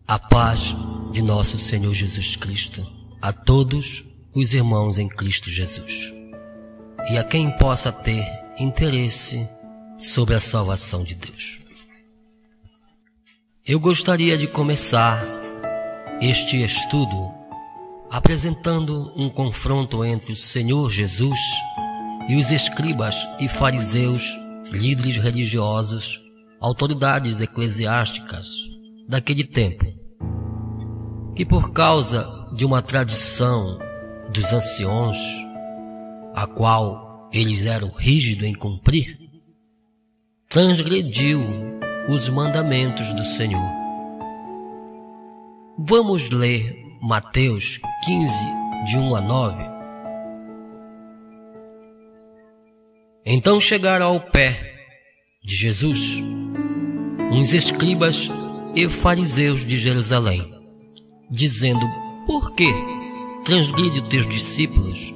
A paz de nosso Senhor Jesus Cristo a todos os irmãos em Cristo Jesus e a quem possa ter interesse sobre a salvação de Deus. Eu gostaria de começar este estudo apresentando um confronto entre o Senhor Jesus e os escribas e fariseus, líderes religiosos, autoridades eclesiásticas daquele tempo, que por causa de uma tradição dos anciãos, a qual eles eram rígidos em cumprir, transgrediu os mandamentos do Senhor. Vamos ler Mateus 15, de 1 a 9. Então chegaram ao pé de Jesus uns escribas e fariseus de Jerusalém, dizendo: por que transgride os teus discípulos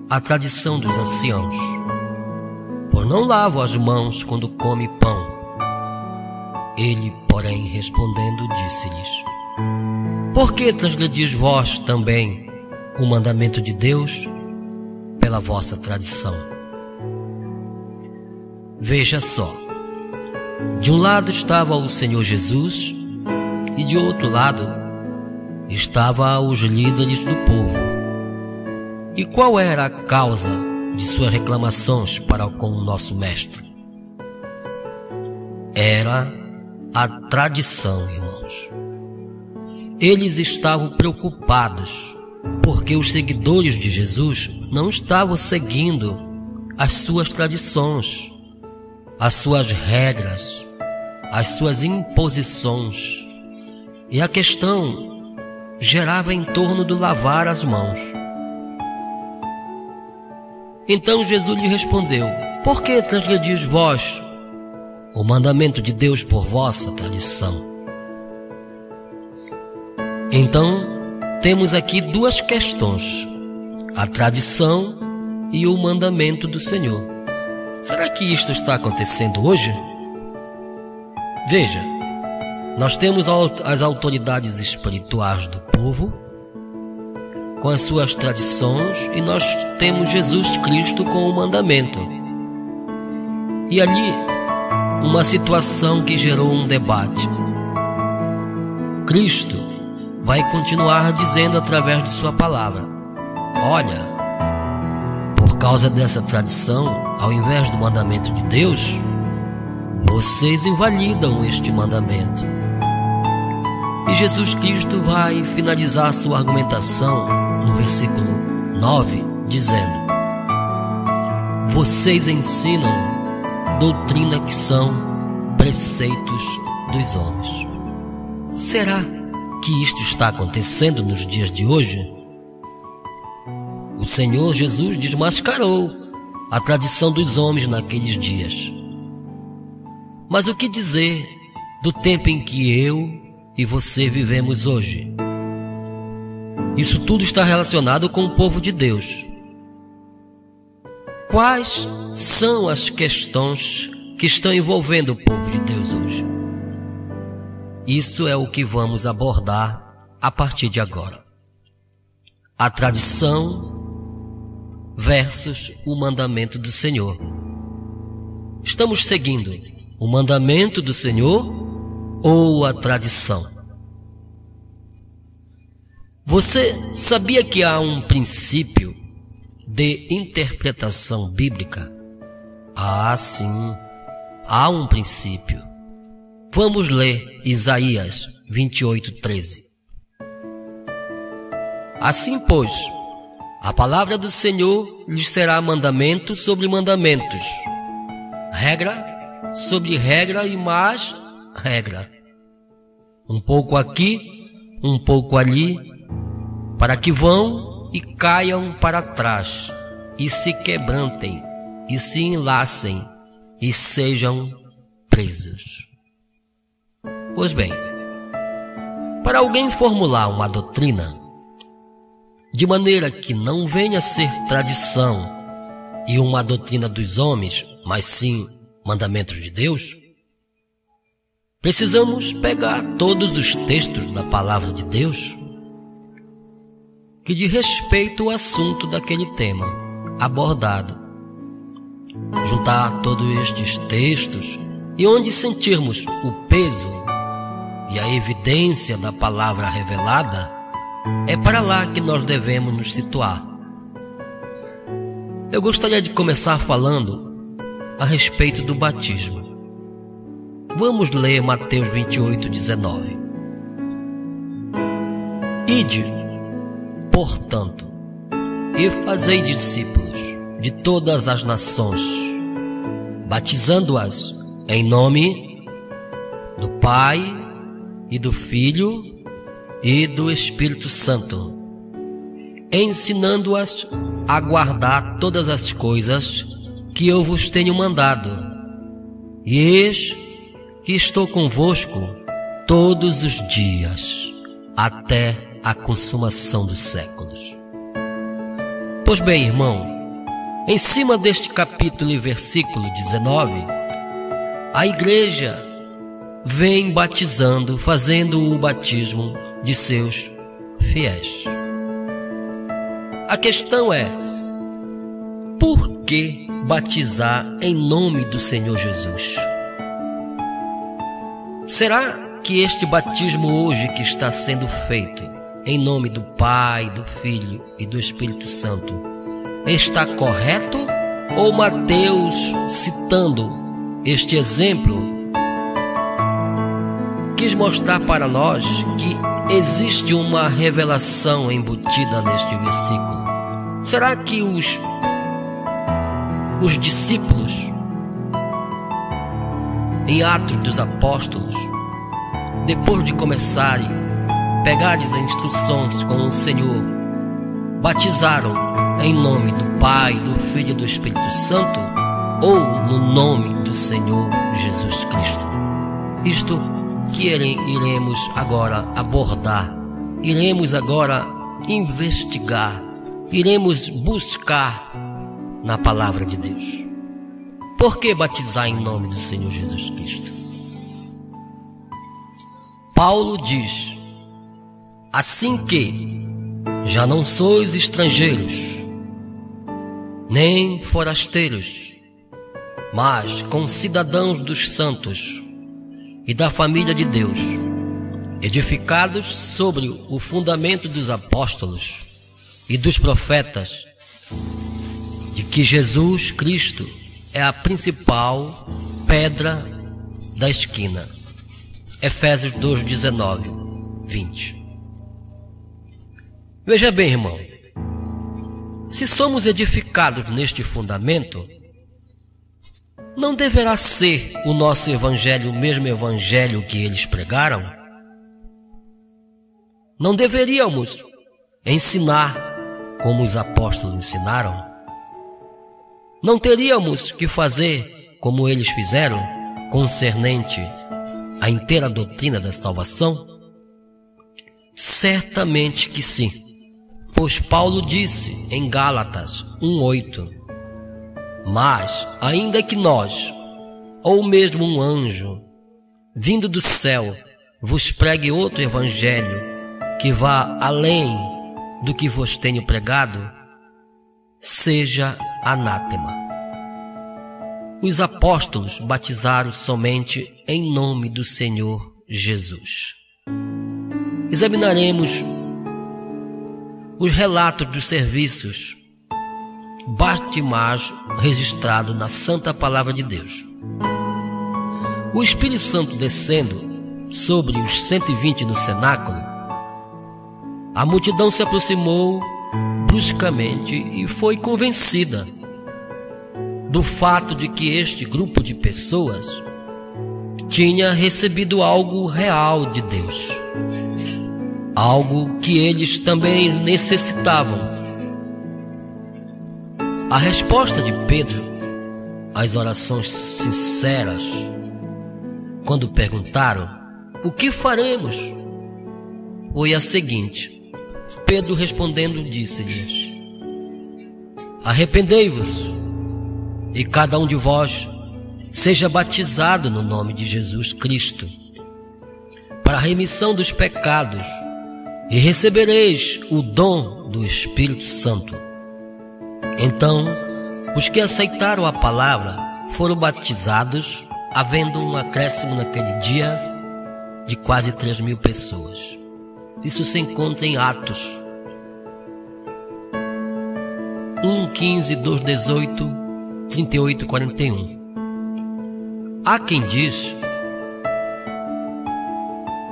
a tradição dos anciãos? Por não lavam as mãos quando come pão. Ele, porém, respondendo, disse-lhes: por que transgredis vós também o mandamento de Deus pela vossa tradição? Veja só, de um lado estava o Senhor Jesus e de outro lado estavam os líderes do povo. E qual era a causa de suas reclamações para com o nosso mestre? Era a tradição, irmãos. Eles estavam preocupados porque os seguidores de Jesus não estavam seguindo as suas tradições, as suas regras, as suas imposições. E a questão gerava em torno do lavar as mãos. Então Jesus lhe respondeu: por que transgredis vós o mandamento de Deus por vossa tradição? Então, temos aqui duas questões: a tradição e o mandamento do Senhor. Será que isto está acontecendo hoje? Veja, nós temos as autoridades espirituais do povo, com as suas tradições, e nós temos Jesus Cristo com o mandamento. E ali, uma situação que gerou um debate. Cristo vai continuar dizendo através de sua palavra: olha, por causa dessa tradição, ao invés do mandamento de Deus, vocês invalidam este mandamento. E Jesus Cristo vai finalizar sua argumentação no versículo 9, dizendo: vocês ensinam doutrina que são preceitos dos homens. Será que isto está acontecendo nos dias de hoje? O Senhor Jesus desmascarou a tradição dos homens naqueles dias. Mas o que dizer do tempo em que eu e você vivemos hoje? Isso tudo está relacionado com o povo de Deus. Quais são as questões que estão envolvendo o povo de Deus hoje? Isso é o que vamos abordar a partir de agora. A tradição versus o mandamento do Senhor. Estamos seguindo o mandamento do Senhor ou a tradição? Você sabia que há um princípio de interpretação bíblica? Ah, sim, há um princípio. Vamos ler Isaías 28:13. Assim, pois, a palavra do Senhor lhes será mandamento sobre mandamentos, regra sobre regra e mais regra, um pouco aqui, um pouco ali, para que vão e caiam para trás, e se quebrantem, e se enlacem, e sejam presos. Pois bem, para alguém formular uma doutrina de maneira que não venha a ser tradição e uma doutrina dos homens, mas sim mandamentos de Deus, precisamos pegar todos os textos da palavra de Deus que diz respeito ao assunto daquele tema abordado, juntar todos estes textos e onde sentirmos o peso e a evidência da palavra revelada, é para lá que nós devemos nos situar. Eu gostaria de começar falando a respeito do batismo. Vamos ler Mateus 28:19. Ide, portanto, e fazei discípulos de todas as nações, batizando-as em nome do Pai e do Filho e do Espírito Santo, ensinando-as a guardar todas as coisas que eu vos tenho mandado. E eis que estou convosco todos os dias, até a consumação dos séculos. Pois bem, irmão, em cima deste capítulo e versículo 19, a igreja vem batizando, fazendo o batismo de seus fiéis. A questão é, por que batizar em nome do Senhor Jesus? Será que este batismo hoje que está sendo feito em nome do Pai, do Filho e do Espírito Santo está correto? Ou Mateus, citando este exemplo, quis mostrar para nós que existe uma revelação embutida neste versículo? Será que os discípulos, em Atos dos Apóstolos, depois de começarem a pegar as instruções com o Senhor, batizaram em nome do Pai, do Filho e do Espírito Santo, ou no nome do Senhor Jesus Cristo? Isto que iremos agora abordar, iremos agora investigar, iremos buscar na palavra de Deus. Por que batizar em nome do Senhor Jesus Cristo? Paulo diz: assim que já não sois estrangeiros, nem forasteiros, mas concidadãos dos santos e da família de Deus, edificados sobre o fundamento dos apóstolos e dos profetas, de que Jesus Cristo é a principal pedra da esquina. Efésios 2:19, 20. Veja bem, irmão, se somos edificados neste fundamento, não deverá ser o nosso evangelho o mesmo evangelho que eles pregaram? Não deveríamos ensinar como os apóstolos ensinaram? Não teríamos que fazer como eles fizeram, concernente à inteira doutrina da salvação? Certamente que sim, pois Paulo disse em Gálatas 1:8: mas, ainda que nós, ou mesmo um anjo, vindo do céu, vos pregue outro evangelho, que vá além do que vos tenho pregado, seja anátema. Os apóstolos batizaram somente em nome do Senhor Jesus. Examinaremos os relatos dos serviços batizados registrados na Santa Palavra de Deus. O Espírito Santo descendo sobre os 120 no cenáculo, a multidão se aproximou bruscamente e foi convencida do fato de que este grupo de pessoas tinha recebido algo real de Deus, algo que eles também necessitavam. A resposta de Pedro às orações sinceras, quando perguntaram: o que faremos?, foi a seguinte. Pedro respondendo disse-lhes: arrependei-vos e cada um de vós seja batizado no nome de Jesus Cristo para a remissão dos pecados, e recebereis o dom do Espírito Santo. Então, os que aceitaram a palavra foram batizados, havendo um acréscimo naquele dia de quase 3.000 pessoas. Isso se encontra em Atos 1:15, 2:18, 38 e 41. Há quem diz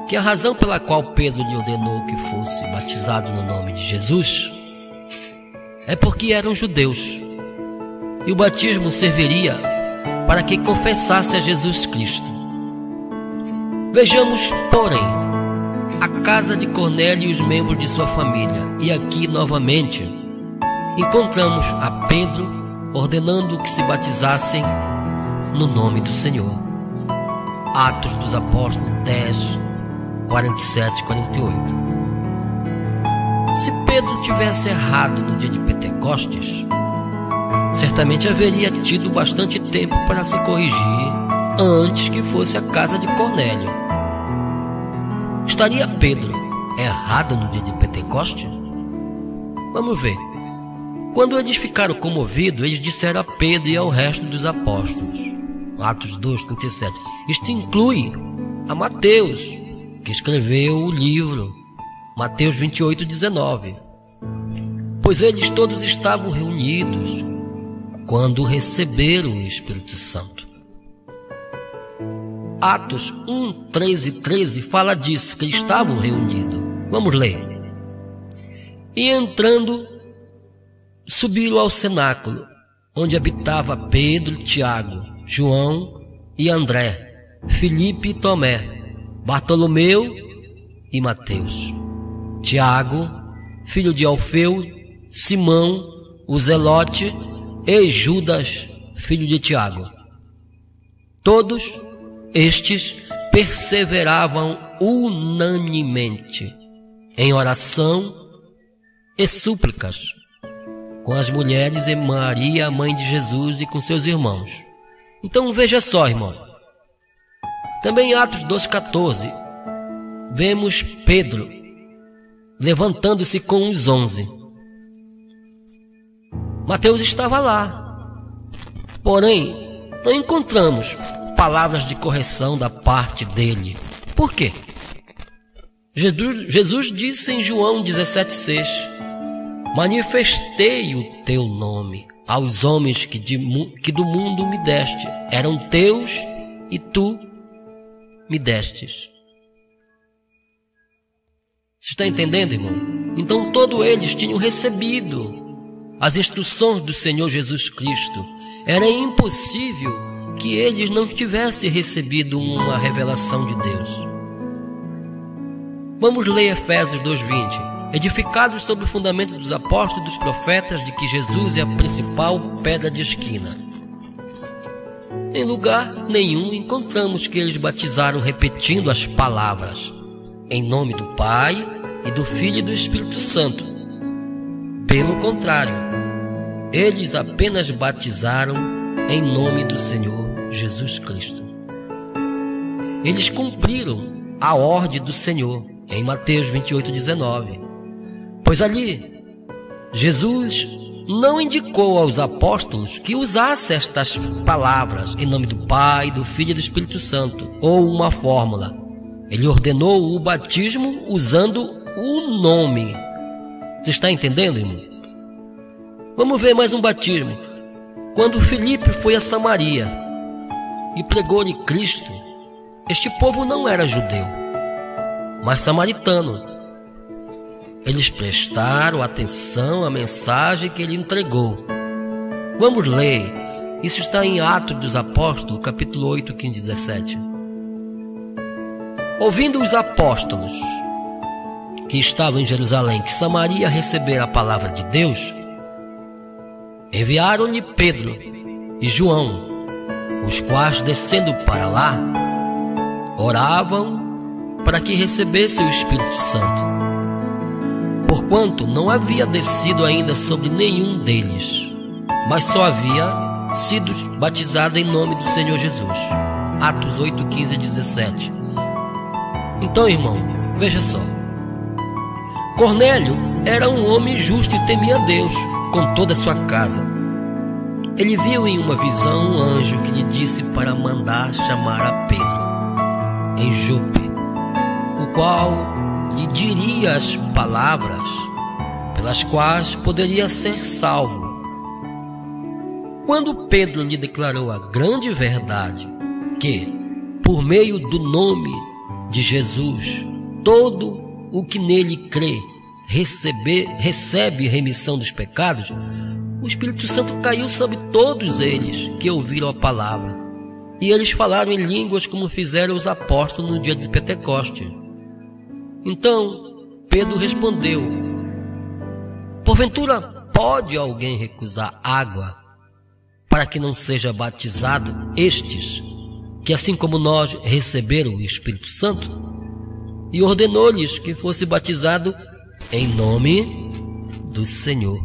que a razão pela qual Pedro lhe ordenou que fosse batizado no nome de Jesus é porque eram judeus, e o batismo serviria para que confessasse a Jesus Cristo. Vejamos, porém, a casa de Cornélio e os membros de sua família, e aqui novamente encontramos a Pedro ordenando que se batizassem no nome do Senhor. Atos dos Apóstolos 10, 47 e 48. Se Pedro tivesse errado no dia de Pentecostes, certamente haveria tido bastante tempo para se corrigir antes que fosse a casa de Cornélio. Estaria Pedro errado no dia de Pentecostes? Vamos ver. Quando eles ficaram comovidos, eles disseram a Pedro e ao resto dos apóstolos. Atos 2, 37. Isto inclui a Mateus, que escreveu o livro, Mateus 28, 19. Pois eles todos estavam reunidos quando receberam o Espírito Santo. Atos 1, 13 e 13 fala disso, que eles estavam reunidos. Vamos ler. E entrando, subiram ao cenáculo, onde habitava Pedro, Tiago, João e André, Filipe e Tomé, Bartolomeu e Mateus, Tiago, filho de Alfeu, Simão, o Zelote, e Judas, filho de Tiago. Todos estes perseveravam unanimemente em oração e súplicas com as mulheres e Maria, a mãe de Jesus, e com seus irmãos. Então veja só, irmão. Também em Atos 2,14, vemos Pedro levantando-se com os 11. Mateus estava lá. Porém, não encontramos palavras de correção da parte dele. Por quê? Jesus disse em João 17,6: manifestei o teu nome aos homens que do mundo me deste. Eram teus e tu me destes. Você está entendendo, irmão? Então todos eles tinham recebido as instruções do Senhor Jesus Cristo. Era impossível que eles não tivessem recebido uma revelação de Deus. Vamos ler Efésios 2:20. Edificados sobre o fundamento dos apóstolos e dos profetas, de que Jesus é a principal pedra de esquina. Em lugar nenhum encontramos que eles batizaram repetindo as palavras em nome do Pai e do Filho e do Espírito Santo. Pelo contrário, eles apenas batizaram em nome do Senhor Jesus Cristo. Eles cumpriram a ordem do Senhor em Mateus 28:19. Pois ali, Jesus não indicou aos apóstolos que usasse estas palavras em nome do Pai, do Filho e do Espírito Santo, ou uma fórmula. Ele ordenou o batismo usando o nome. Você está entendendo, irmão? Vamos ver mais um batismo. Quando Filipe foi a Samaria e pregou-lhe Cristo, este povo não era judeu, mas samaritano. Eles prestaram atenção à mensagem que ele entregou. Vamos ler. Isso está em Atos dos Apóstolos, capítulo 8, 15 e 17. Ouvindo os apóstolos que estavam em Jerusalém que Samaria recebera a palavra de Deus, enviaram-lhe Pedro e João, os quais, descendo para lá, oravam para que recebesse o Espírito Santo, porquanto não havia descido ainda sobre nenhum deles, mas só havia sido batizado em nome do Senhor Jesus. Atos 8, 15 e 17. Então, irmão, veja só. Cornélio era um homem justo e temia Deus com toda a sua casa. Ele viu em uma visão um anjo que lhe disse para mandar chamar a Pedro em Jope, o qual lhe diria as palavras pelas quais poderia ser salvo. Quando Pedro lhe declarou a grande verdade, que, por meio do nome de Jesus, todo o que nele crê recebe remissão dos pecados, o Espírito Santo caiu sobre todos eles que ouviram a palavra. E eles falaram em línguas como fizeram os apóstolos no dia de Pentecostes. Então Pedro respondeu: porventura pode alguém recusar água para que não seja batizado estes, que assim como nós receberam o Espírito Santo? E ordenou-lhes que fosse batizado em nome do Senhor.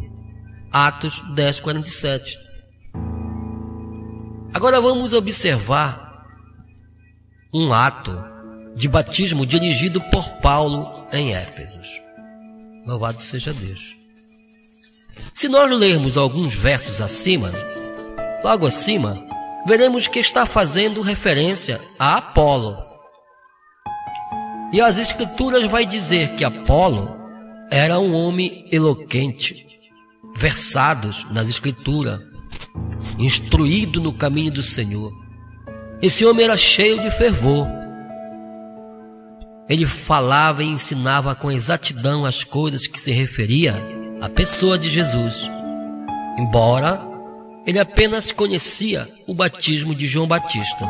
Atos 10:47. Agora vamos observar um ato de batismo dirigido por Paulo em Éfesos. Louvado seja Deus. Se nós lermos alguns versos acima, logo acima, veremos que está fazendo referência a Apolo. E as Escrituras vai dizer que Apolo era um homem eloquente, versados nas Escrituras, instruído no caminho do Senhor. Esse homem era cheio de fervor. Ele falava e ensinava com exatidão as coisas que se referia à pessoa de Jesus, embora ele apenas conhecia o batismo de João Batista.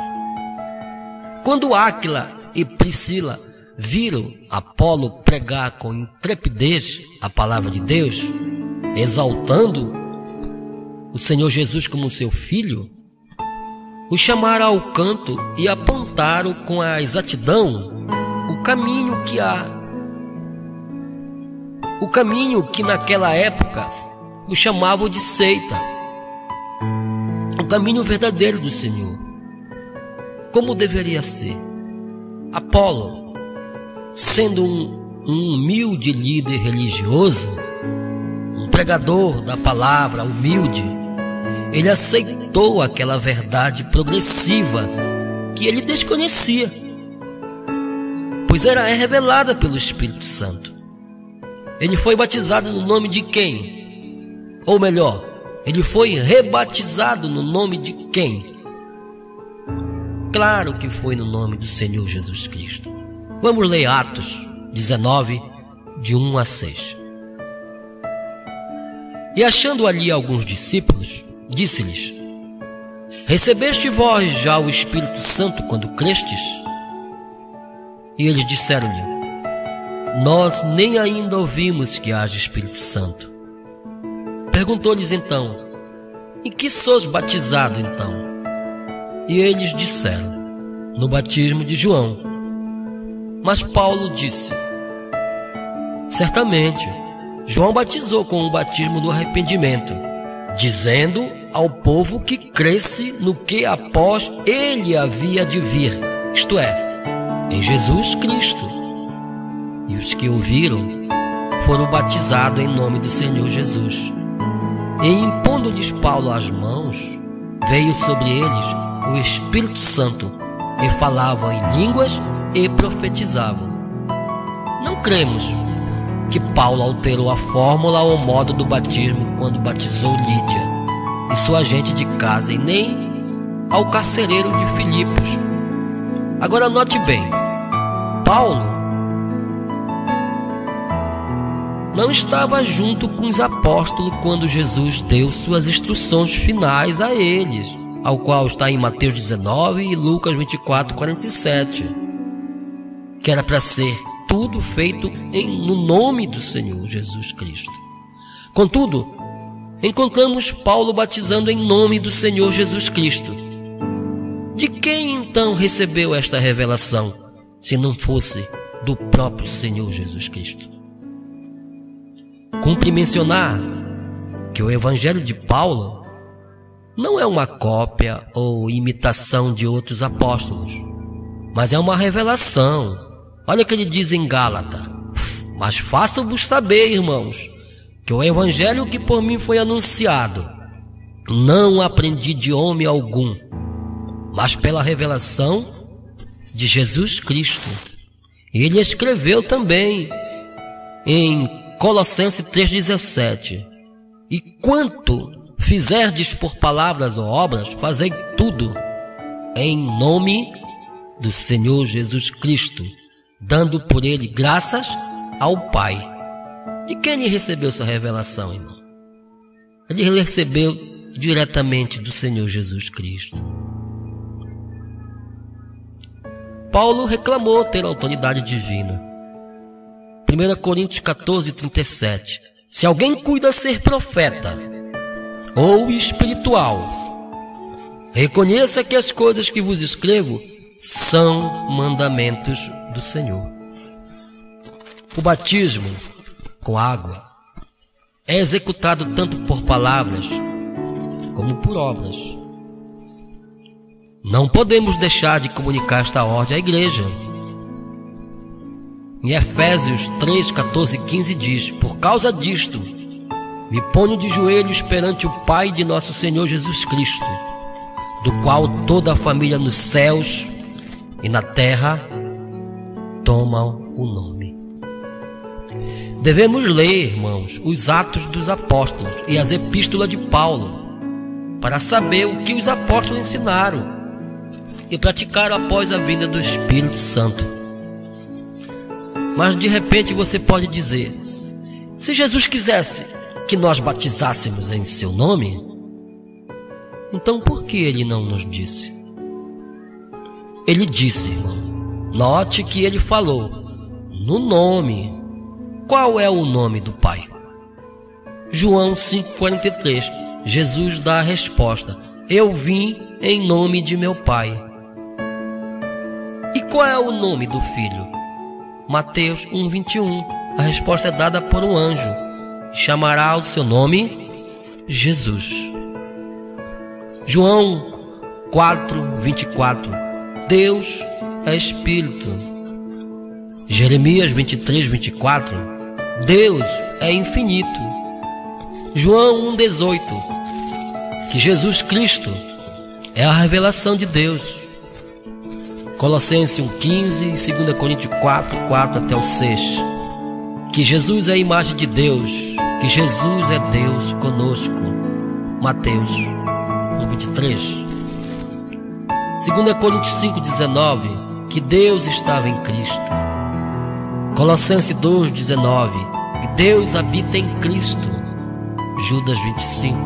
Quando Áquila e Priscila viram Apolo pregar com intrepidez a palavra de Deus, exaltando o Senhor Jesus como seu filho, o chamaram ao canto e apontaram com a exatidão o caminho que naquela época o chamavam de seita, o caminho verdadeiro do Senhor, como deveria ser. Apolo, sendo um humilde líder religioso, um pregador da palavra humilde, ele aceitou aquela verdade progressiva que ele desconhecia, pois era revelada pelo Espírito Santo. Ele foi batizado no nome de quem? Ou melhor, ele foi rebatizado no nome de quem? Claro que foi no nome do Senhor Jesus Cristo. Vamos ler Atos 19, de 1 a 6. E achando ali alguns discípulos, disse-lhes: recebeste vós já o Espírito Santo quando crestes? E eles disseram-lhe: nós nem ainda ouvimos que haja Espírito Santo. Perguntou-lhes então: em que sois batizado então? E eles disseram: no batismo de João. Mas Paulo disse: certamente João batizou com o batismo do arrependimento, dizendo ao povo que cresce no que após ele havia de vir, isto é, em Jesus Cristo. E os que ouviram foram batizados em nome do Senhor Jesus. E impondo-lhes Paulo as mãos, veio sobre eles o Espírito Santo, e falavam em línguas e profetizavam. Não cremos que Paulo alterou a fórmula ou modo do batismo quando batizou Lídia e sua gente de casa, e nem ao carcereiro de Filipos. Agora note bem, Paulo não estava junto com os apóstolos quando Jesus deu suas instruções finais a eles, ao qual está em Mateus 19 e Lucas 24:47, que era para ser tudo feito no nome do Senhor Jesus Cristo. Contudo, encontramos Paulo batizando em nome do Senhor Jesus Cristo. De quem então recebeu esta revelação, se não fosse do próprio Senhor Jesus Cristo? Cumpre mencionar que o Evangelho de Paulo não é uma cópia ou imitação de outros apóstolos, mas é uma revelação Olha o que ele diz em Gálatas: mas faço-vos saber, irmãos, que o evangelho que por mim foi anunciado, não aprendi de homem algum, mas pela revelação de Jesus Cristo. E ele escreveu também em Colossenses 3,17: e quanto fizerdes por palavras ou obras, fazei tudo em nome do Senhor Jesus Cristo, dando por ele graças ao Pai. De quem ele recebeu essa revelação, irmão? Ele recebeu diretamente do Senhor Jesus Cristo. Paulo reclamou ter autoridade divina. 1 Coríntios 14:37: se alguém cuida ser profeta ou espiritual, reconheça que as coisas que vos escrevo são mandamentos do Senhor. O batismo com água é executado tanto por palavras como por obras. Não podemos deixar de comunicar esta ordem à igreja. Em Efésios 3, 14 e 15 diz: por causa disto, me ponho de joelhos perante o Pai de nosso Senhor Jesus Cristo, do qual toda a família nos céus e na terra tomam o nome. Devemos ler, irmãos, os Atos dos Apóstolos e as Epístolas de Paulo, para saber o que os apóstolos ensinaram e praticaram após a vinda do Espírito Santo. Mas de repente você pode dizer: se Jesus quisesse que nós batizássemos em seu nome, então por que ele não nos disse? Ele disse, irmão, note que ele falou no nome. Qual é o nome do Pai? João 5,43. Jesus dá a resposta: eu vim em nome de meu Pai. E qual é o nome do Filho? Mateus 1,21. A resposta é dada por um anjo: chamará o seu nome Jesus. João 4,24. Deus é Espírito. Jeremias 23,24. Deus é infinito. João 1,18. Que Jesus Cristo é a revelação de Deus. Colossenses 1,15 e 2 Coríntios 4, até o 6. Que Jesus é a imagem de Deus, que Jesus é Deus conosco. Mateus 1,23. 2 Coríntios 5,19. Que Deus estava em Cristo. Colossenses 2,19. Que Deus habita em Cristo. Judas 25.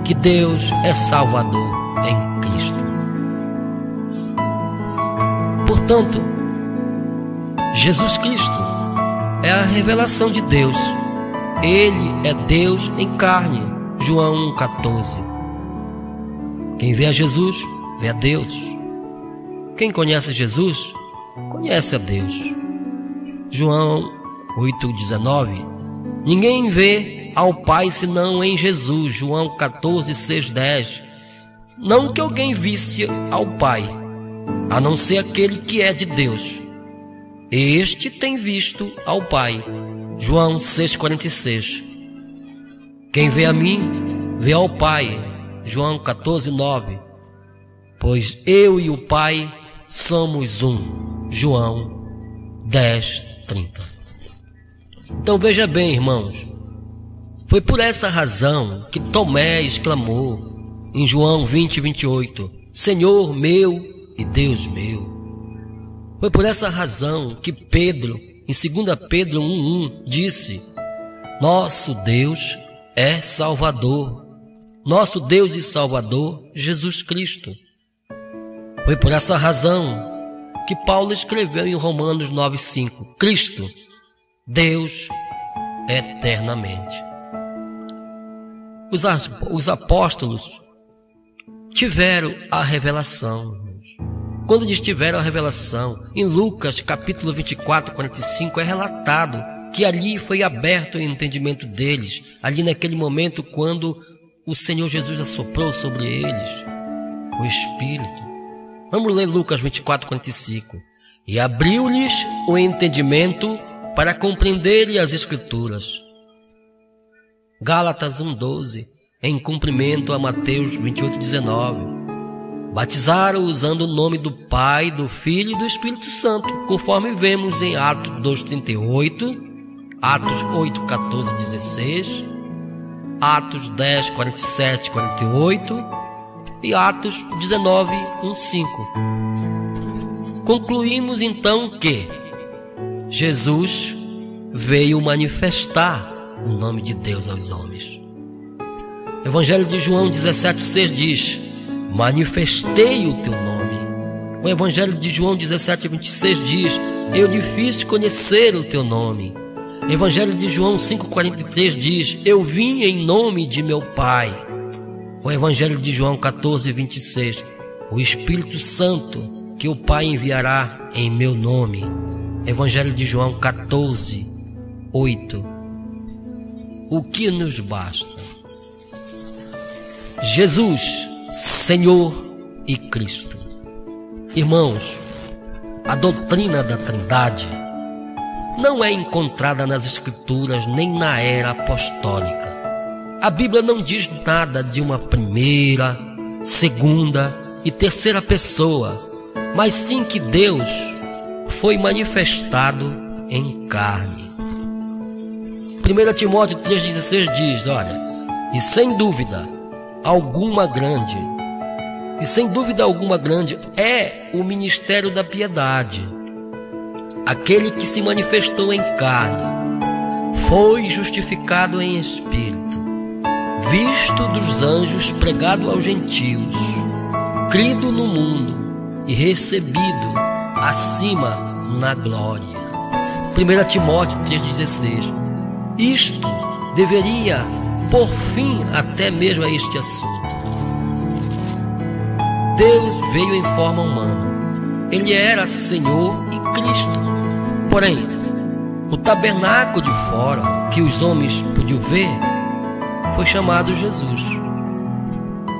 Que Deus é Salvador em Cristo. Portanto, Jesus Cristo é a revelação de Deus. Ele é Deus em carne. João 1,14. Quem vê a Jesus, vê a Deus. Quem conhece Jesus, conhece a Deus. João 8,19. Ninguém vê ao Pai senão em Jesus. João 14, 6, 10. Não que alguém visse ao Pai, a não ser aquele que é de Deus. Este tem visto ao Pai. João 6,46. Quem vê a mim, vê ao Pai. João 14, 9. Pois eu e o Pai somos um. João 10, 30. Então veja bem, irmãos, foi por essa razão que Tomé exclamou em João 20, 28, Senhor meu e Deus meu. Foi por essa razão que Pedro, em 2 Pedro 1,1, disse: nosso Deus é Salvador. Nosso Deus e Salvador, Jesus Cristo. Foi por essa razão que Paulo escreveu em Romanos 9,5, Cristo, Deus eternamente. Os apóstolos tiveram a revelação. Quando eles tiveram a revelação, em Lucas capítulo 24, 45, é relatado que ali foi aberto o entendimento deles, ali naquele momento quando o Senhor Jesus assoprou sobre eles o Espírito. Vamos ler Lucas 24, 45. e abriu-lhes o entendimento para compreenderem as Escrituras. Gálatas 1:12, em cumprimento a Mateus 28:19. Batizaram usando o nome do Pai, do Filho e do Espírito Santo, conforme vemos em Atos 2:38, Atos 8:14-16, Atos 10:47-48 e Atos 19:1-5. Concluímos então que Jesus veio manifestar o nome de Deus aos homens. Evangelho de João 17:6 diz: manifestei o teu nome. O Evangelho de João 17:26 diz: eu lhe fiz conhecer o teu nome. O Evangelho de João 5:43 diz: eu vim em nome de meu Pai. O Evangelho de João 14:26: o Espírito Santo que o Pai enviará em meu nome. Evangelho de João 14:8. O que nos basta? Jesus, Senhor e Cristo. Irmãos, a doutrina da Trindade não é encontrada nas Escrituras nem na era apostólica. A Bíblia não diz nada de uma primeira, segunda e terceira pessoa, mas sim que Deus foi manifestado em carne. 1 Timóteo 3,16 diz: olha, e sem dúvida alguma grande é o ministério da piedade. Aquele que se manifestou em carne foi justificado em espírito, visto dos anjos, pregado aos gentios, crido no mundo e recebido acima na glória. 1 Timóteo 3,16. Isto deveria pôr fim até mesmo a este assunto. Deus veio em forma humana. Ele era Senhor e Cristo. Porém, o tabernáculo de fora, que os homens podiam ver, foi chamado Jesus.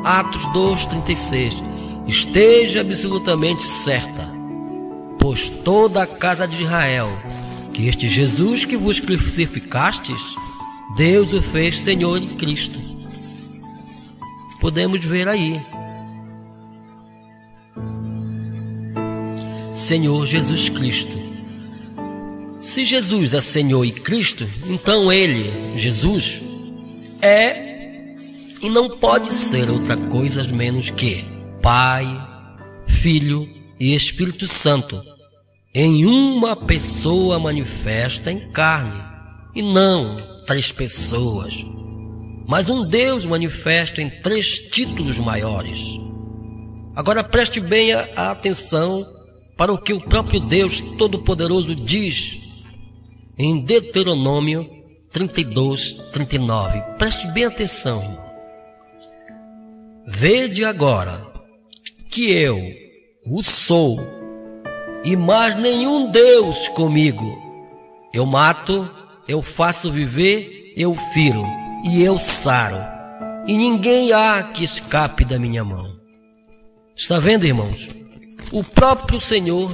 Atos 2:36. Esteja absolutamente certa, pois toda a casa de Israel, que este Jesus que vos crucificastes, Deus o fez Senhor e Cristo. Podemos ver aí. Senhor Jesus Cristo. Se Jesus é Senhor e Cristo, então Ele, Jesus, é e não pode ser outra coisa menos que Pai, Filho e Espírito Santo, em uma pessoa manifesta em carne, e não 3 pessoas, mas um Deus manifesto em 3 títulos maiores. Agora preste bem a atenção para o que o próprio Deus Todo-Poderoso diz em Deuteronômio 32:39. Preste bem atenção. Vede agora que eu o sou, e mais nenhum Deus comigo. Eu mato, eu faço viver, eu firo e eu saro, e ninguém há que escape da minha mão. Está vendo, irmãos? O próprio Senhor,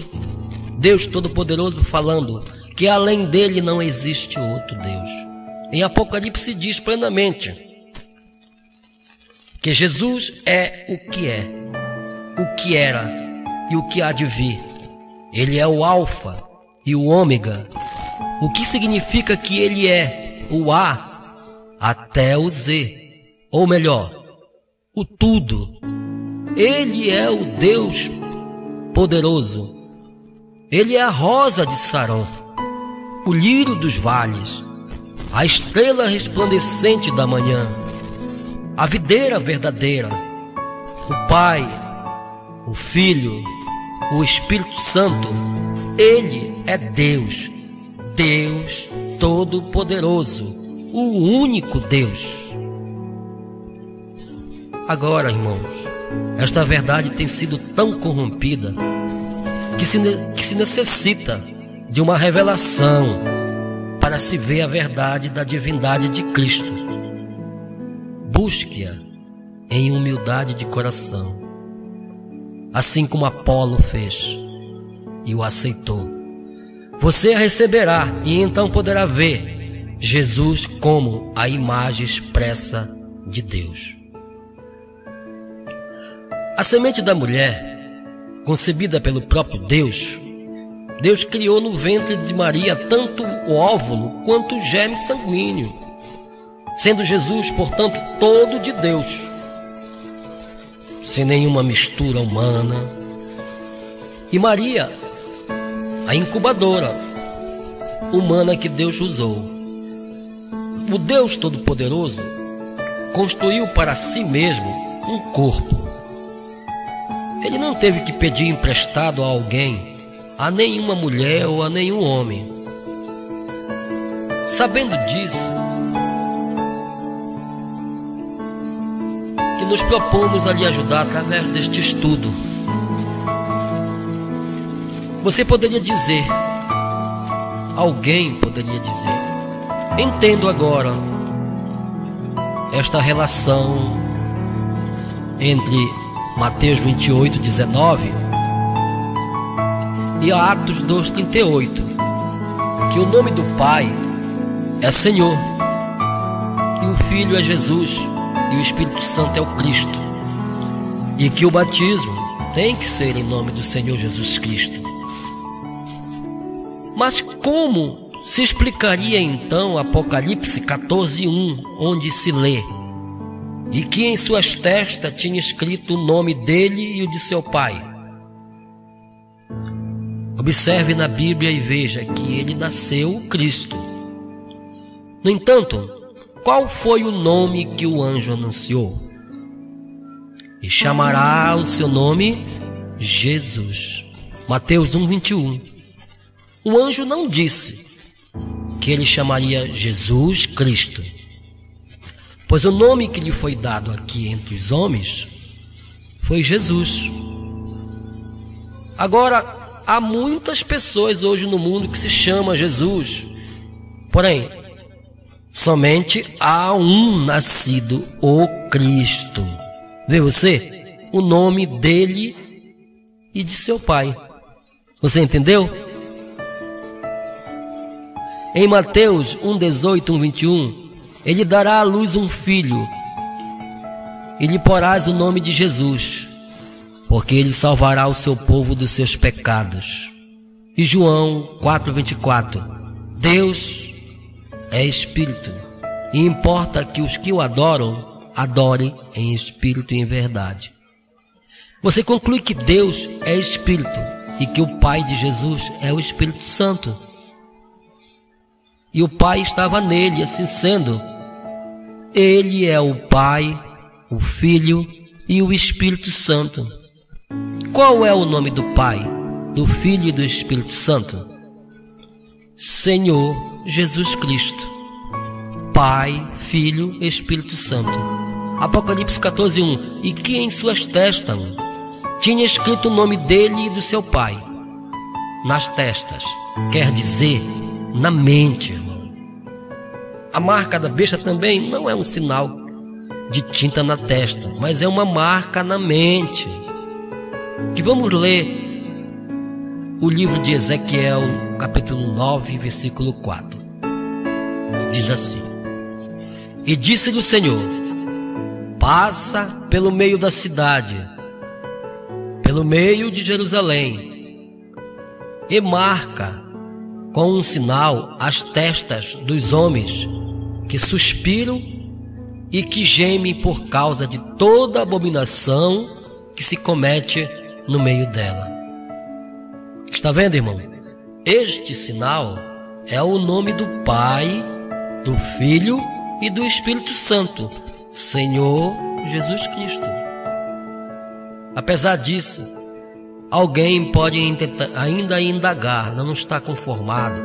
Deus Todo-Poderoso, falando que além dele não existe outro Deus. Em Apocalipse diz plenamente que Jesus é, o que era e o que há de vir. Ele é o Alfa e o Ômega, o que significa que ele é o A até o Z, ou melhor, o tudo. Ele é o Deus poderoso. Ele é a rosa de Saron, o lírio dos vales, a estrela resplandecente da manhã, a videira verdadeira, o Pai, o Filho, o Espírito Santo. Ele é Deus, Deus Todo-Poderoso, o único Deus. Agora, irmãos, esta verdade tem sido tão corrompida que se necessita de uma revelação para se ver a verdade da divindade de Cristo. Busque-a em humildade de coração, assim como Apolo fez. e o aceitou. Você a receberá e então poderá ver Jesus como a imagem expressa de Deus. A semente da mulher, concebida pelo próprio Deus, Deus criou no ventre de Maria tanto o óvulo quanto o germe sanguíneo, sendo Jesus, portanto, todo de Deus, sem nenhuma mistura humana. E Maria, a incubadora humana que Deus usou. O Deus Todo-Poderoso construiu para si mesmo um corpo. Ele não teve que pedir emprestado a alguém, a nenhuma mulher ou a nenhum homem. Sabendo disso, que nos propomos a lhe ajudar através deste estudo. Você poderia dizer, alguém poderia dizer, entendo agora esta relação entre Mateus 28, 19 e Atos 2, 38, que o nome do Pai é Senhor, e o Filho é Jesus, e o Espírito Santo é o Cristo, e que o batismo tem que ser em nome do Senhor Jesus Cristo. Mas como se explicaria então Apocalipse 14:1, onde se lê: e que em suas testas tinha escrito o nome dele e o de seu pai? Observe na Bíblia e veja que ele nasceu o Cristo. No entanto, qual foi o nome que o anjo anunciou? E chamará o seu nome Jesus. Mateus 1:21. O anjo não disse que ele chamaria Jesus Cristo, pois o nome que lhe foi dado aqui entre os homens foi Jesus. Agora, há muitas pessoas hoje no mundo que se chamam Jesus, porém, somente há um nascido, o Cristo. Vê você? O nome dele e de seu pai. Você entendeu? Em Mateus 1:18, 1:21, ele dará à luz um filho, e lhe porás o nome de Jesus, porque ele salvará o seu povo dos seus pecados. E João 4:24, Deus é Espírito, e importa que os que o adoram, adorem em Espírito e em verdade. Você conclui que Deus é Espírito, e que o Pai de Jesus é o Espírito Santo. E o Pai estava nele, assim sendo, ele é o Pai, o Filho e o Espírito Santo. Qual é o nome do Pai, do Filho e do Espírito Santo? Senhor Jesus Cristo. Pai, Filho e Espírito Santo. Apocalipse 14:1. E que em suas testas tinha escrito o nome dele e do seu Pai. Nas testas, quer dizer, na mente, irmão. A marca da besta também não é um sinal de tinta na testa, mas é uma marca na mente. Que vamos ler o livro de Ezequiel, capítulo 9, versículo 4. Diz assim: e disse-lhe o Senhor: passa pelo meio da cidade, pelo meio de Jerusalém, e marca com um sinal as testas dos homens que suspiram e que gemem por causa de toda abominação que se comete no meio dela. Está vendo, irmão? Este sinal é o nome do Pai, do Filho e do Espírito Santo, Senhor Jesus Cristo. Apesar disso, alguém pode ainda indagar, não está conformado.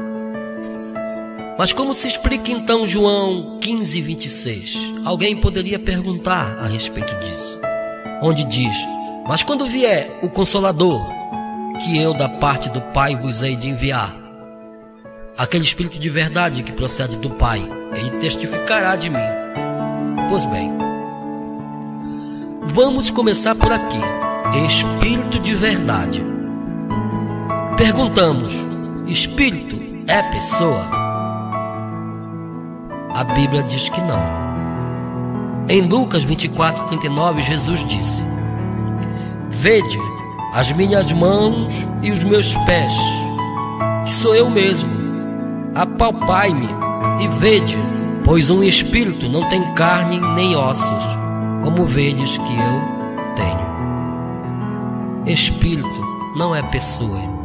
Mas como se explica então João 15:26? Alguém poderia perguntar a respeito disso, onde diz: mas quando vier o Consolador, que eu da parte do Pai vos hei de enviar, aquele Espírito de verdade que procede do Pai, ele testificará de mim. Pois bem, vamos começar por aqui. Espírito de verdade. Perguntamos: espírito é pessoa? A Bíblia diz que não. Em Lucas 24:39, Jesus disse: vede as minhas mãos e os meus pés, que sou eu mesmo. Apalpai-me e vede, pois um espírito não tem carne nem ossos, como vedes que eu tenho. Espírito não é pessoa.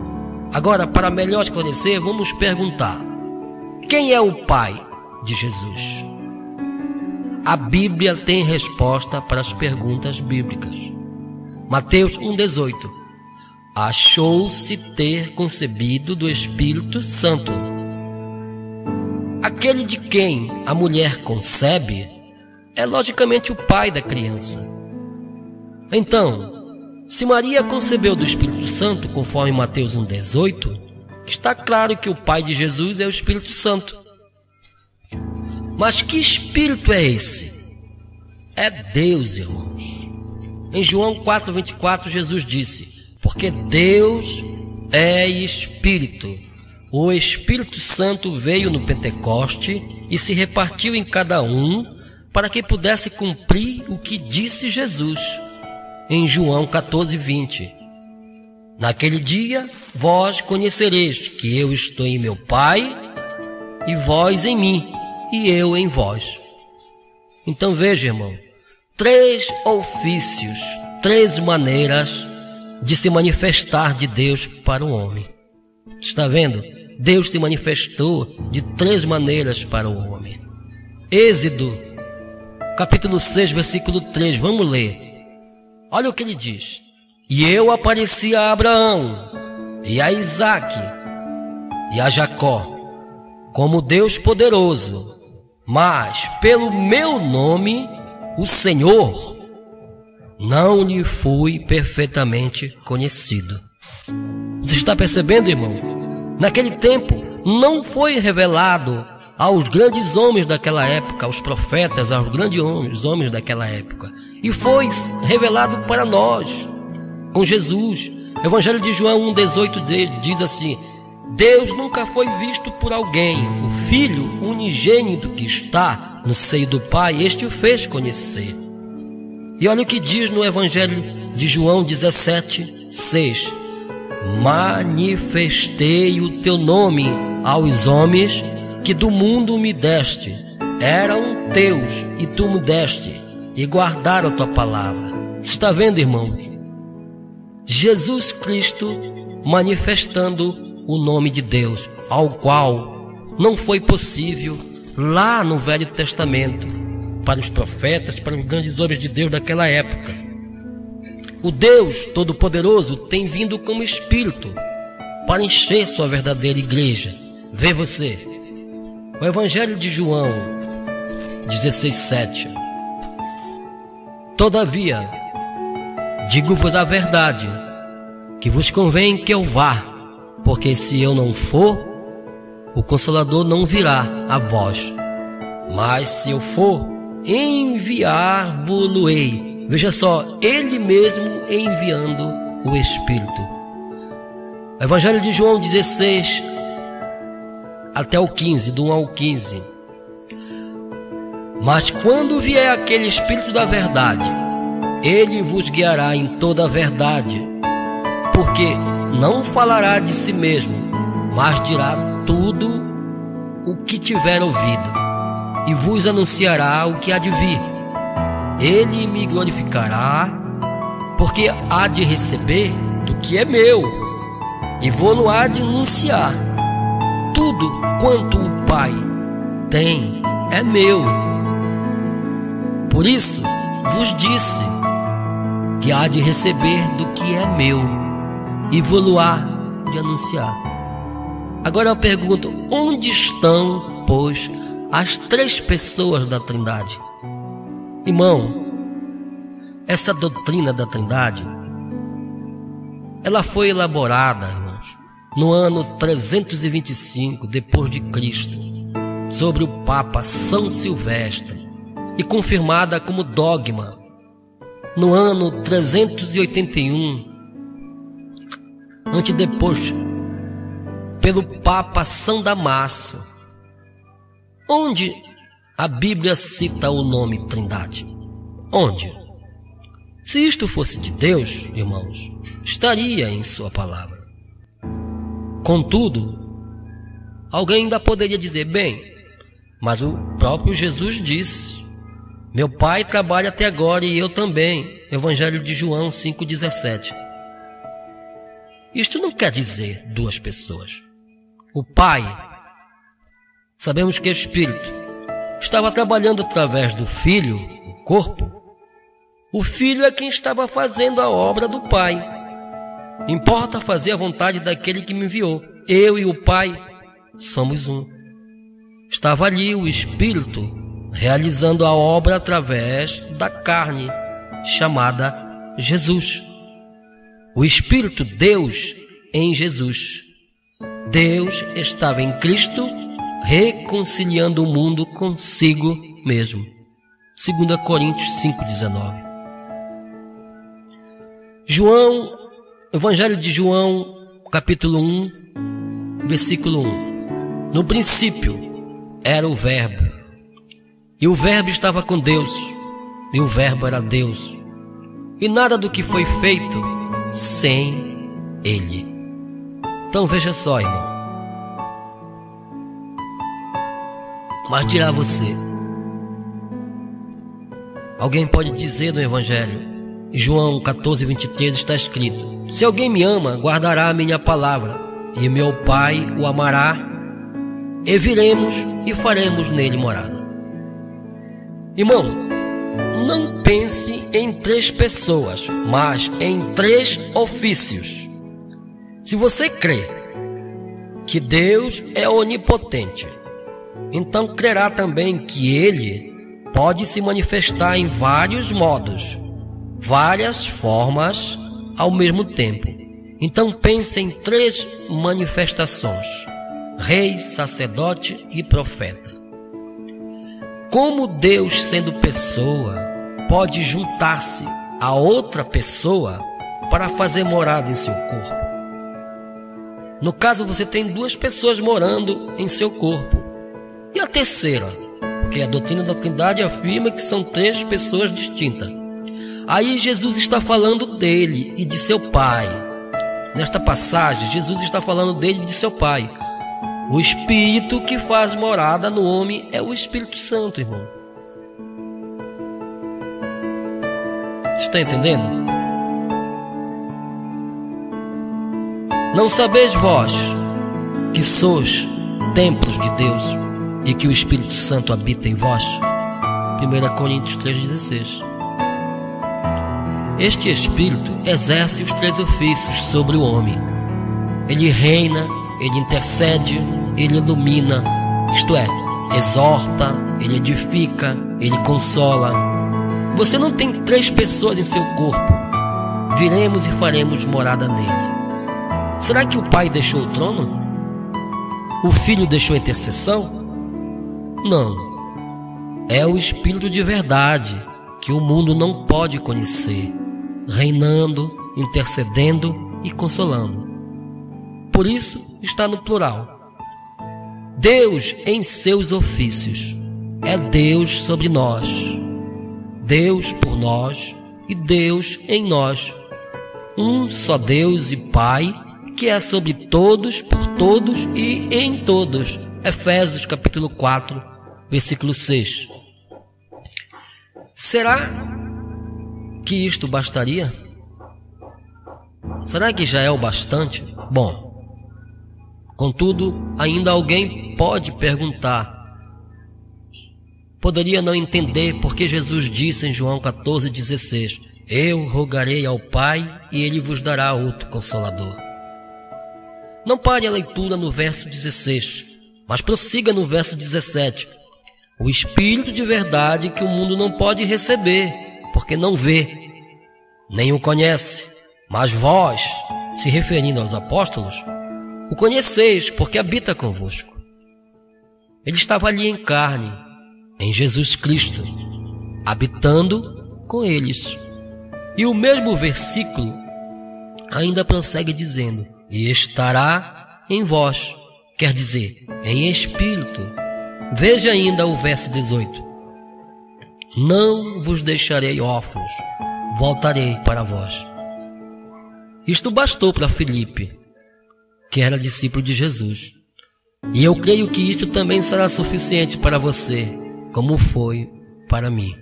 Agora, para melhor esclarecer, vamos perguntar: quem é o Pai de Jesus? A Bíblia tem resposta para as perguntas bíblicas. Mateus 1,18: achou-se ter concebido do Espírito Santo. Aquele de quem a mulher concebe é logicamente o pai da criança. Então, se Maria concebeu do Espírito Santo, conforme Mateus 1,18, está claro que o pai de Jesus é o Espírito Santo. Mas que Espírito é esse? É Deus, irmãos. Em João 4,24, Jesus disse: porque Deus é Espírito. O Espírito Santo veio no Pentecoste e se repartiu em cada um para que pudesse cumprir o que disse Jesus. Em João 14:20, naquele dia vós conhecereis que eu estou em meu Pai, e vós em mim, e eu em vós. Então veja, irmão, 3 ofícios, 3 maneiras de se manifestar de Deus para o homem. Está vendo? Deus se manifestou de 3 maneiras para o homem. Êxodo, capítulo 6, versículo 3, vamos ler. Olha o que ele diz: e eu apareci a Abraão, e a Isaque, e a Jacó, como Deus poderoso, mas pelo meu nome, o Senhor, não lhe fui perfeitamente conhecido. Você está percebendo, irmão? Naquele tempo, não foi revelado aos grandes homens daquela época, aos profetas, aos grandes homens daquela época. E foi revelado para nós, com Jesus. Evangelho de João 1,18 diz assim: Deus nunca foi visto por alguém. O Filho unigênito que está no seio do Pai, este o fez conhecer. E olha o que diz no Evangelho de João 17:6: manifestei o teu nome aos homens que do mundo me deste. Eram teus e tu me deste, e guardaram a tua palavra. Você está vendo, irmãos? Jesus Cristo manifestando o nome de Deus, ao qual não foi possível lá no Velho Testamento, para os profetas, para os grandes homens de Deus daquela época. O Deus Todo-Poderoso tem vindo como Espírito para encher sua verdadeira igreja. Vê você, o Evangelho de João 16:7. Todavia, digo-vos a verdade, que vos convém que eu vá, porque se eu não for, o Consolador não virá a vós. Mas se eu for, enviar-vos-ei. Veja só, Ele mesmo enviando o Espírito. Evangelho de João 16 até o 15, do 1 ao 15. Mas quando vier aquele Espírito da verdade, Ele vos guiará em toda a verdade, porque não falará de si mesmo, mas dirá tudo o que tiver ouvido, e vos anunciará o que há de vir. Ele me glorificará, porque há de receber do que é meu, e vou-lo há de anunciar. Tudo quanto o Pai tem é meu. Por isso vos disse que há de receber do que é meu, e vou-lo há de anunciar. Agora eu pergunto: onde estão, pois, as 3 pessoas da Trindade? Irmão, essa doutrina da Trindade, ela foi elaborada, irmãos, no ano 325 depois de Cristo, sobre o Papa São Silvestre, e confirmada como dogma no ano 381 antes depois pelo Papa São Damácio. Onde a Bíblia cita o nome Trindade? Onde? Se isto fosse de Deus, irmãos, estaria em sua palavra. Contudo, alguém ainda poderia dizer, bem, mas o próprio Jesus disse, meu Pai trabalha até agora e eu também. Evangelho de João 5,17. Isto não quer dizer duas pessoas. O Pai, sabemos que é Espírito, estava trabalhando através do Filho, o corpo. O Filho é quem estava fazendo a obra do Pai. Importa fazer a vontade daquele que me enviou. Eu e o Pai somos um. Estava ali o Espírito realizando a obra através da carne, chamada Jesus. O Espírito Deus em Jesus. Deus estava em Cristo, reconciliando o mundo consigo mesmo. 2 Coríntios 5,19. Evangelho de João, capítulo 1, versículo 1. No princípio era o Verbo, e o Verbo estava com Deus, e o Verbo era Deus, e nada do que foi feito sem Ele. Então veja só, irmão. Mas dirá você, alguém pode dizer no Evangelho, João 14:23 está escrito, se alguém me ama, guardará a minha palavra, e meu Pai o amará, e viremos e faremos nele morada. Irmão, não pense em 3 pessoas, mas em 3 ofícios. Se você crê que Deus é onipotente, então crerá também que Ele pode se manifestar em vários modos, várias formas ao mesmo tempo. Então pense em 3 manifestações: rei, sacerdote e profeta. Como Deus, sendo pessoa, pode juntar-se a outra pessoa para fazer morada em seu corpo? No caso, você tem 2 pessoas morando em seu corpo. E a terceira? Porque a doutrina da Trindade afirma que são 3 pessoas distintas. Aí Jesus está falando dele e de seu Pai. Nesta passagem, Jesus está falando dele e de seu Pai. O Espírito que faz morada no homem é o Espírito Santo, irmão. Você está entendendo? Não sabeis vós que sois templos de Deus e que o Espírito Santo habita em vós? 1 Coríntios 3,16. Este Espírito exerce os 3 ofícios sobre o homem. Ele reina, ele intercede, ele ilumina, isto é, exorta, ele edifica, ele consola. Você não tem 3 pessoas em seu corpo. Viremos e faremos morada nele. Será que o Pai deixou o trono? O Filho deixou a intercessão? Não. É o Espírito de verdade que o mundo não pode conhecer, reinando, intercedendo e consolando. Por isso está no plural. Deus em seus ofícios é Deus sobre nós, Deus por nós e Deus em nós. Um só Deus e Pai, que é sobre todos, por todos e em todos. Efésios capítulo 4, versículo 6. Será que isto bastaria? Será que já é o bastante? Bom, contudo, ainda alguém pode perguntar. Poderia não entender porque Jesus disse em João 14,16: eu rogarei ao Pai e Ele vos dará outro Consolador. Não pare a leitura no verso 16, mas prossiga no verso 17. O Espírito de verdade que o mundo não pode receber, porque não vê, nem o conhece. Mas vós, se referindo aos apóstolos, o conheceis, porque habita convosco. Ele estava ali em carne, em Jesus Cristo, habitando com eles. E o mesmo versículo ainda prossegue dizendo: e estará em vós, quer dizer, em espírito. Veja ainda o verso 18. Não vos deixarei órfãos, voltarei para vós. Isto bastou para Filipe, que era discípulo de Jesus. E eu creio que isto também será suficiente para você, como foi para mim.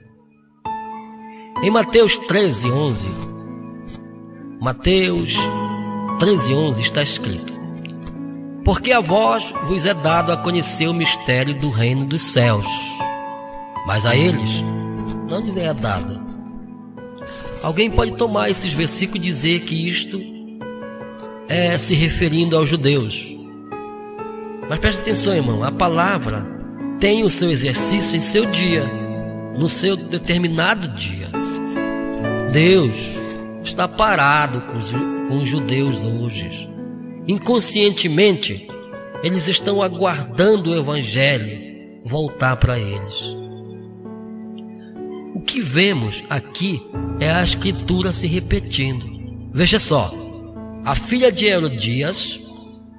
Em Mateus 13:11, Mateus 13:11 está escrito: porque a vós vos é dado a conhecer o mistério do reino dos céus, mas a eles não lhes é dado. Alguém pode tomar esses versículos e dizer que isto é se referindo aos judeus. Mas preste atenção, irmão, a palavra tem o seu exercício em seu dia, no seu determinado dia. Deus está parado com os judeus hoje. Inconscientemente, eles estão aguardando o evangelho voltar para eles. O que vemos aqui é a escritura se repetindo. Veja só, a filha de Herodias,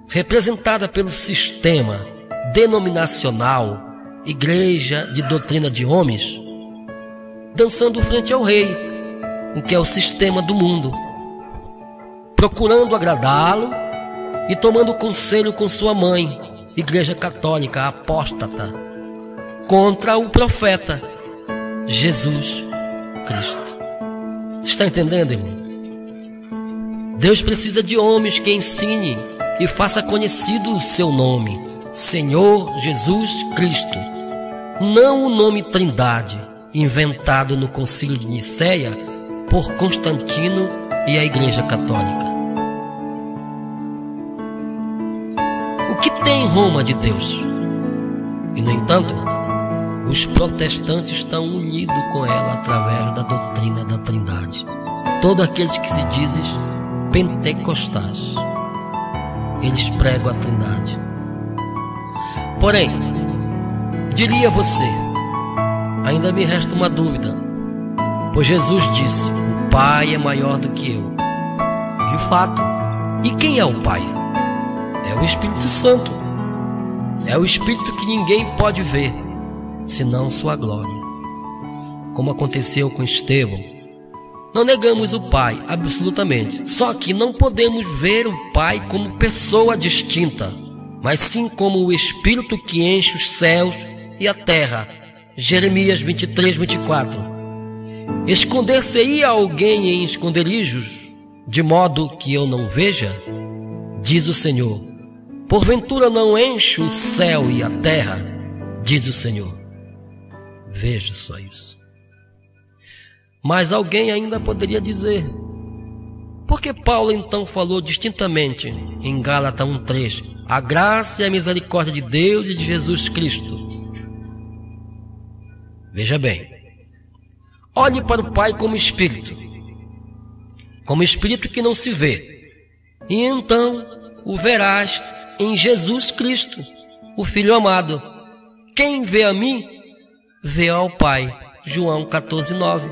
representada pelo sistema denominacional, igreja de doutrina de homens, dançando frente ao rei, o que é o sistema do mundo, procurando agradá-lo e tomando conselho com sua mãe, igreja católica apóstata, contra o profeta Jesus Cristo. Está entendendo, irmão? Deus precisa de homens que ensinem e faça conhecido o seu nome, Senhor Jesus Cristo, não o nome Trindade, inventado no Concílio de Nicéia por Constantino e a Igreja Católica. O que tem Roma de Deus? E, no entanto, os protestantes estão unidos com ela através da doutrina da Trindade. Todos aqueles que se dizem pentecostais, eles pregam a Trindade. Porém, diria você, ainda me resta uma dúvida, pois Jesus disse: o Pai é maior do que eu. De fato, e quem é o Pai? É o Espírito Santo. É o Espírito que ninguém pode ver, senão sua glória. Como aconteceu com Estevão. Não negamos o Pai, absolutamente. Só que não podemos ver o Pai como pessoa distinta, mas sim como o Espírito que enche os céus e a terra. Jeremias 23:24. Esconder-se-ia alguém em esconderijos, de modo que eu não veja? Diz o Senhor. Porventura não enche o céu e a terra? Diz o Senhor. Veja só isso. Mas alguém ainda poderia dizer: por que Paulo então falou distintamente em Gálatas 1:3, a graça e a misericórdia de Deus e de Jesus Cristo? Veja bem, olhe para o Pai como Espírito que não se vê, e então o verás em Jesus Cristo, o Filho amado. Quem vê a mim, vê ao Pai. João 14:9.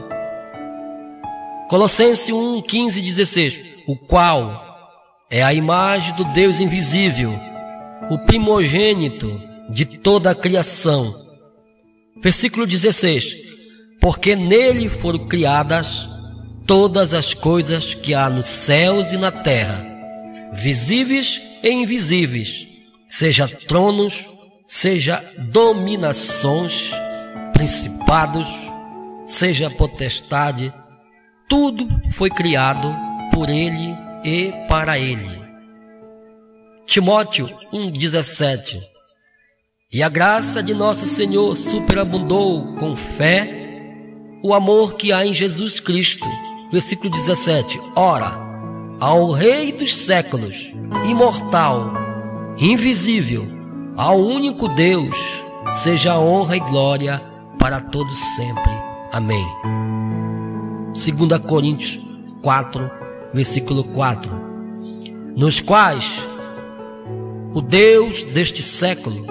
Colossenses 1:15-16, o qual é a imagem do Deus invisível, o primogênito de toda a criação. Versículo 16, porque nele foram criadas todas as coisas que há nos céus e na terra, visíveis e invisíveis, seja tronos, seja dominações, principados, seja potestade, tudo foi criado por ele e para ele. Timóteo 1:17. E a graça de nosso Senhor superabundou com fé o amor que há em Jesus Cristo. Versículo 17. Ora, ao Rei dos séculos, imortal, invisível, ao único Deus, seja honra e glória para todos sempre. Amém. 2 Coríntios 4, versículo 4. Nos quais o Deus deste século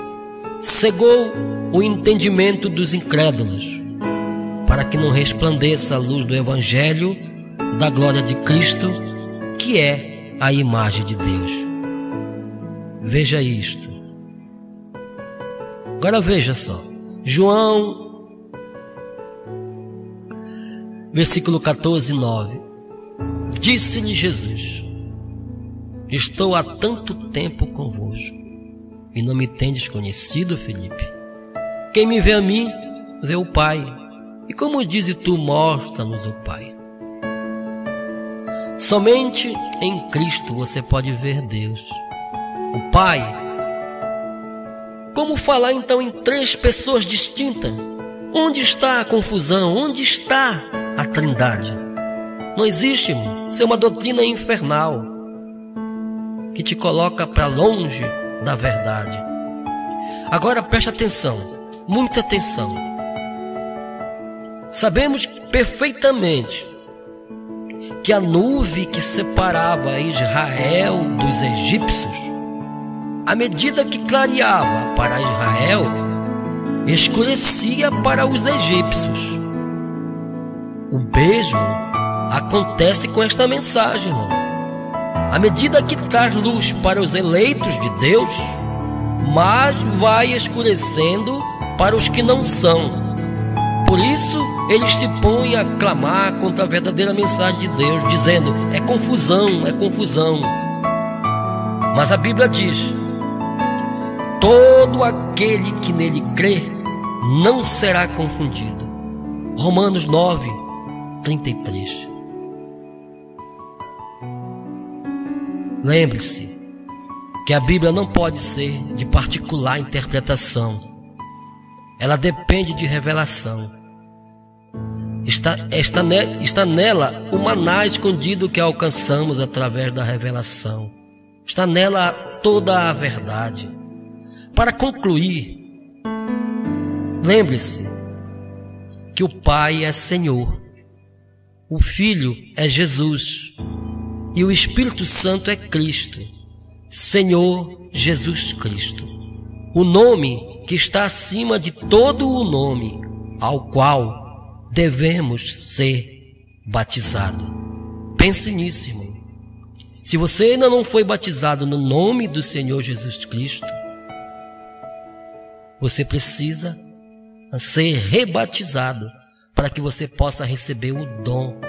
cegou o entendimento dos incrédulos, para que não resplandeça a luz do Evangelho da glória de Cristo, que é a imagem de Deus. Veja isto. Agora veja só. João, versículo 14, 9. Disse-lhe Jesus: estou há tanto tempo convosco e não me tendes conhecido, Filipe? Quem me vê a mim, vê o Pai. E como dizes tu, mostra-nos o Pai. Somente em Cristo você pode ver Deus, o Pai. Como falar então em três pessoas distintas? Onde está a confusão? Onde está a Trindade? Não existe, irmão. Isso é uma doutrina infernal que te coloca para longe da verdade. Agora preste atenção, muita atenção. Sabemos perfeitamente que a nuvem que separava Israel dos egípcios, à medida que clareava para Israel, escurecia para os egípcios. O mesmo acontece com esta mensagem, irmão. À medida que traz luz para os eleitos de Deus, mais vai escurecendo para os que não são. Por isso, eles se põem a clamar contra a verdadeira mensagem de Deus, dizendo: é confusão, é confusão. Mas a Bíblia diz: todo aquele que nele crê não será confundido. Romanos 9, 33. Lembre-se que a Bíblia não pode ser de particular interpretação. Ela depende de revelação. Está nela o maná escondido que alcançamos através da revelação. Está nela toda a verdade. Para concluir, lembre-se que o Pai é Senhor, o Filho é Jesus e o Espírito Santo é Cristo, Senhor Jesus Cristo, o nome que está acima de todo o nome, ao qual devemos ser batizados. Pense nisso, irmão. Se você ainda não foi batizado no nome do Senhor Jesus Cristo, você precisa ser rebatizado para que você possa receber o dom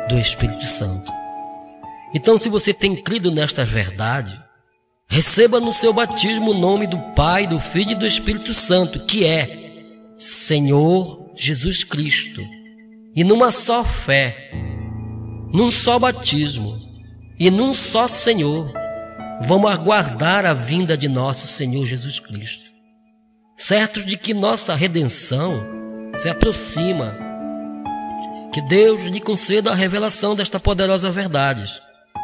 do Espírito Santo. Então, se você tem crido nesta verdade, receba no seu batismo o nome do Pai, do Filho e do Espírito Santo, que é Senhor Jesus Cristo. E numa só fé, num só batismo e num só Senhor, vamos aguardar a vinda de nosso Senhor Jesus Cristo, certos de que nossa redenção se aproxima. Que Deus lhe conceda a revelação desta poderosa verdade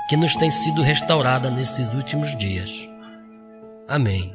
que nos tem sido restaurada nesses últimos dias. Amém.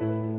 Música